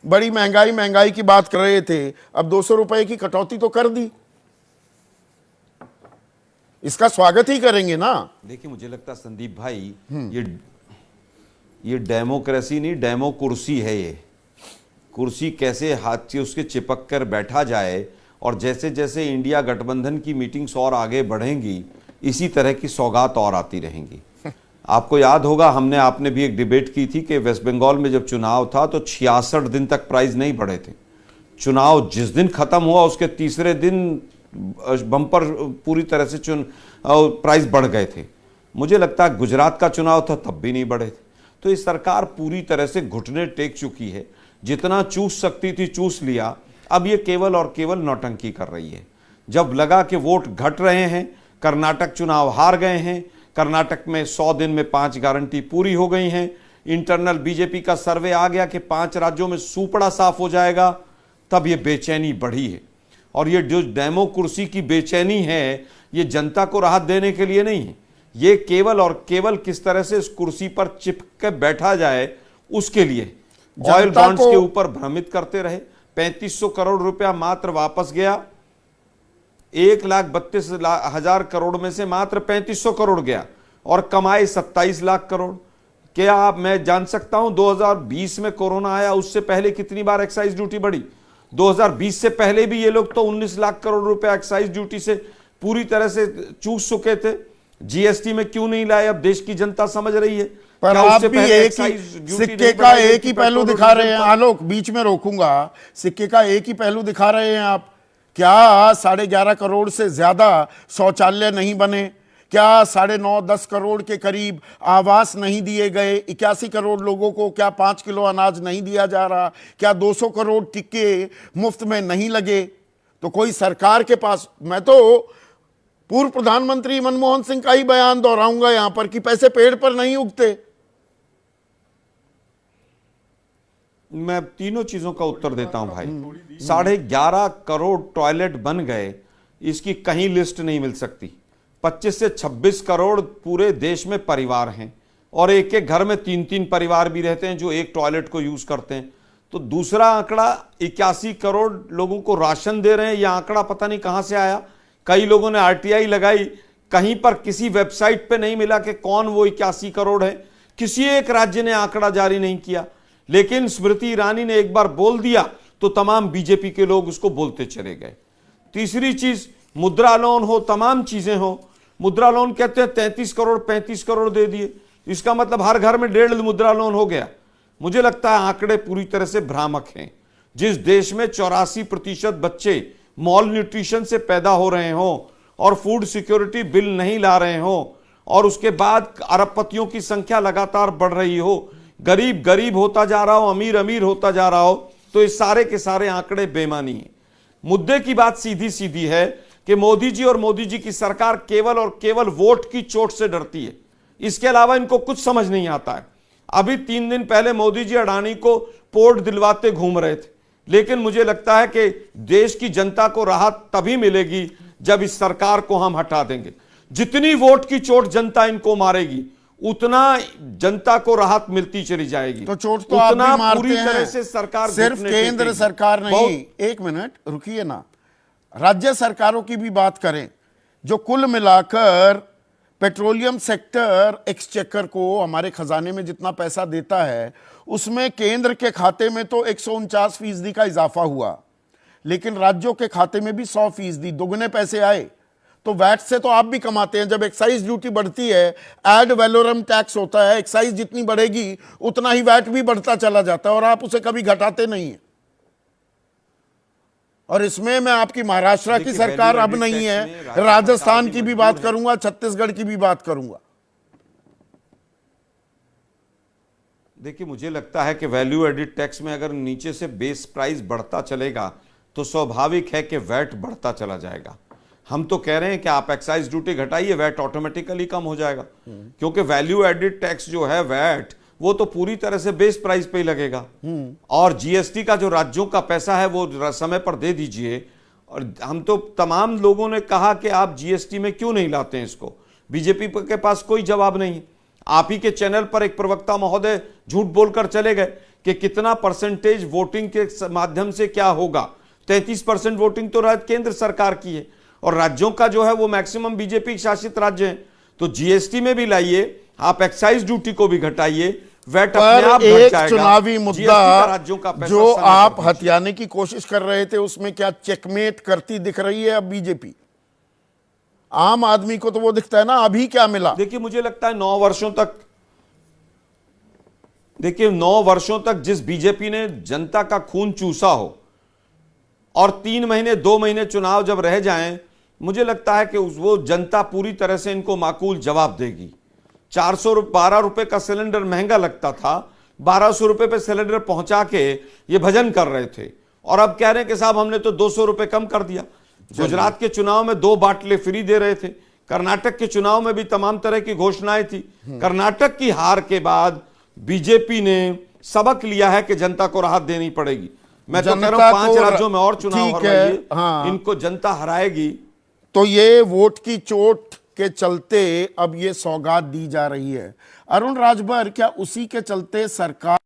बड़ी महंगाई महंगाई की बात कर रहे थे, अब 200 रुपए की कटौती तो कर दी, इसका स्वागत ही करेंगे ना। देखिए मुझे लगता है संदीप भाई, ये डेमोक्रेसी नहीं, डेमो कुर्सी है। ये कुर्सी कैसे हाथ से उसके चिपक कर बैठा जाए, और जैसे जैसे इंडिया गठबंधन की मीटिंग्स और आगे बढ़ेंगी, इसी तरह की सौगात और आती रहेंगी। आपको याद होगा, आपने भी एक डिबेट की थी कि वेस्ट बंगाल में जब चुनाव था तो 66 दिन तक प्राइस नहीं बढ़े थे। चुनाव जिस दिन खत्म हुआ उसके तीसरे दिन बम्पर पूरी तरह से प्राइस बढ़ गए थे। मुझे लगता है गुजरात का चुनाव था तब भी नहीं बढ़े थे। तो ये सरकार पूरी तरह से घुटने टेक चुकी है, जितना चूस सकती थी चूस लिया। अब ये केवल और केवल नौटंकी कर रही है। जब लगा कि वोट घट रहे हैं, कर्नाटक चुनाव हार गए हैं, कर्नाटक में 100 दिन में 5 गारंटी पूरी हो गई हैं, इंटरनल बीजेपी का सर्वे आ गया कि 5 राज्यों में सूपड़ा साफ हो जाएगा, तब ये बेचैनी बढ़ी है। और ये जो डेमोक्रेसी की बेचैनी है, ये जनता को राहत देने के लिए नहीं है, ये केवल और केवल किस तरह से इस कुर्सी पर चिपक के बैठा जाए उसके लिए। ऑयल बॉन्ड्स के ऊपर भ्रमित करते रहे। 3500 करोड़ रुपया मात्र वापस गया। 1,32,000 करोड़ में से मात्र 3500 करोड़ गया, और कमाए 27 लाख करोड़। क्या आप, मैं जान सकता हूं 2020 में कोरोना आया, उससे पहले कितनी बार एक्साइज ड्यूटी बढ़ी? 2020 से पहले भी ये लोग तो 19 लाख करोड़ रुपया एक्साइज ड्यूटी से पूरी तरह से चूस चुके थे। जीएसटी में क्यों नहीं लाए? अब देश की जनता समझ रही है। पर आप भी एक ही सिक्के का एक ही पहलू दिखा रहे हैं। आलोक, बीच में रोकूंगा, सिक्के का एक ही पहलू दिखा रहे हैं आप। क्या 11.5 करोड़ से ज्यादा शौचालय नहीं बने? क्या 9.5-10 करोड़ के करीब आवास नहीं दिए गए? 81 करोड़ लोगों को क्या 5 किलो अनाज नहीं दिया जा रहा? क्या 200 करोड़ टिक्के मुफ्त में नहीं लगे? तो कोई सरकार के पास, मैं तो पूर्व प्रधानमंत्री मनमोहन सिंह का ही बयान दोहराऊंगा यहां पर कि पैसे पेड़ पर नहीं उगते। मैं तीनों चीजों का उत्तर देता हूं भाई। 11.5 करोड़ टॉयलेट बन गए, इसकी कहीं लिस्ट नहीं मिल सकती। 25 से 26 करोड़ पूरे देश में परिवार हैं, और एक एक घर में 3-3 परिवार भी रहते हैं जो एक टॉयलेट को यूज करते हैं। तो दूसरा आंकड़ा 81 करोड़ लोगों को राशन दे रहे हैं, यह आंकड़ा पता नहीं कहां से आया। कई लोगों ने आरटीआई लगाई, कहीं पर किसी वेबसाइट पे नहीं मिला कि कौन वो 81 करोड़ है। किसी एक राज्य ने आंकड़ा जारी नहीं किया, लेकिन स्मृति ईरानी ने एक बार बोल दिया तो तमाम बीजेपी के लोग उसको बोलते चले गए। तीसरी चीज, मुद्रा लोन हो, तमाम चीजें हो। मुद्रा लोन कहते हैं 33 करोड़ 35 करोड़ दे दिए, इसका मतलब हर घर में 1.5 मुद्रा लोन हो गया। मुझे लगता है आंकड़े पूरी तरह से भ्रामक हैं। जिस देश में 84% बच्चे मॉल न्यूट्रिशन से पैदा हो रहे हों और फूड सिक्योरिटी बिल नहीं ला रहे हों, और उसके बाद अरबपतियों की संख्या लगातार बढ़ रही हो, गरीब गरीब होता जा रहा हो, अमीर अमीर होता जा रहा हो, तो ये सारे के सारे आंकड़े बेमानी हैं। मुद्दे की बात सीधी सीधी है कि मोदी जी और मोदी जी की सरकार केवल और केवल वोट की चोट से डरती है, इसके अलावा इनको कुछ समझ नहीं आता है। अभी 3 दिन पहले मोदी जी अडानी को पोर्ट दिलवाते घूम रहे थे, लेकिन मुझे लगता है कि देश की जनता को राहत तभी मिलेगी जब इस सरकार को हम हटा देंगे। जितनी वोट की चोट जनता इनको मारेगी, उतना जनता को राहत मिलती चली जाएगी। तो चोट तो आप भी मारते पूरी हैं। तरह से सरकार सिर्फ केंद्र सरकार नहीं, एक मिनट रुकिए ना, राज्य सरकारों की भी बात करें, जो कुल मिलाकर पेट्रोलियम सेक्टर एक्सचेकर को, हमारे खजाने में जितना पैसा देता है, उसमें केंद्र के खाते में तो 149% का इजाफा हुआ, लेकिन राज्यों के खाते में भी 100% दोगुने पैसे आए। तो वैट से तो आप भी कमाते हैं। जब एक्साइज ड्यूटी बढ़ती है, एड वैलोरम टैक्स होता है, एक्साइज जितनी बढ़ेगी उतना ही वैट भी बढ़ता चला जाता है, और आप उसे कभी घटाते नहीं है। और इसमें मैं आपकी महाराष्ट्र की सरकार अब नहीं है, राजस्थान की भी बात करूंगा, छत्तीसगढ़ की भी बात करूंगा। देखिए मुझे लगता है कि वैल्यू एडिड टैक्स में अगर नीचे से बेस प्राइस बढ़ता चलेगा तो स्वाभाविक है कि वैट बढ़ता चला जाएगा। हम तो कह रहे हैं कि आप एक्साइज ड्यूटी घटाइए, वैट ऑटोमेटिकली कम हो जाएगा, क्योंकि वैल्यू एडिड टैक्स जो है वैट, वो तो पूरी तरह से बेस प्राइस पे ही लगेगा। और जीएसटी का जो राज्यों का पैसा है वो समय पर दे दीजिए। और हम तो तमाम लोगों ने कहा कि आप जीएसटी में क्यों नहीं लाते हैं इसको, बीजेपी के पास कोई जवाब नहीं। आप ही के चैनल पर एक प्रवक्ता महोदय झूठ बोलकर चले गए कि कितना परसेंटेज वोटिंग के माध्यम से क्या होगा। 33% वोटिंग तो केंद्र सरकार की है और राज्यों का जो है वो मैक्सिमम बीजेपी शासित राज्य है। तो जीएसटी में भी लाइए, आप एक्साइज ड्यूटी को भी घटाइए, वैट अपने आप पर घट एक जाएगा। चुनावी GST मुद्दा का राज्यों का पैसा जो समय पर आप पहुंचे। हथियाने की कोशिश कर रहे थे, उसमें क्या चेकमेट करती दिख रही है अब बीजेपी? आम आदमी को तो वो दिखता है ना अभी क्या मिला। देखिए मुझे लगता है 9 वर्षों तक, देखिए 9 वर्षों तक जिस बीजेपी ने जनता का खून चूसा हो और 3 महीने 2 महीने चुनाव जब रह जाएं, मुझे लगता है कि वो जनता पूरी तरह से इनको माकूल जवाब देगी। 412 रुपए का सिलेंडर महंगा लगता था, 1200 रुपए पे सिलेंडर पहुंचा के ये भजन कर रहे थे और अब कह रहे हैं कि साहब हमने तो 200 रुपए कम कर दिया। गुजरात के चुनाव में 2 बाटले फ्री दे रहे थे, कर्नाटक के चुनाव में भी तमाम तरह की घोषणाएं थी। कर्नाटक की हार के बाद बीजेपी ने सबक लिया है कि जनता को राहत देनी पड़ेगी। मैं तो कह रहा हूं 5 राज्यों में और चुनाव हरवाइए, हाँ। इनको जनता हराएगी। तो ये वोट की चोट के चलते अब ये सौगात दी जा रही है। अरुण राजभर, क्या उसी के चलते सरकार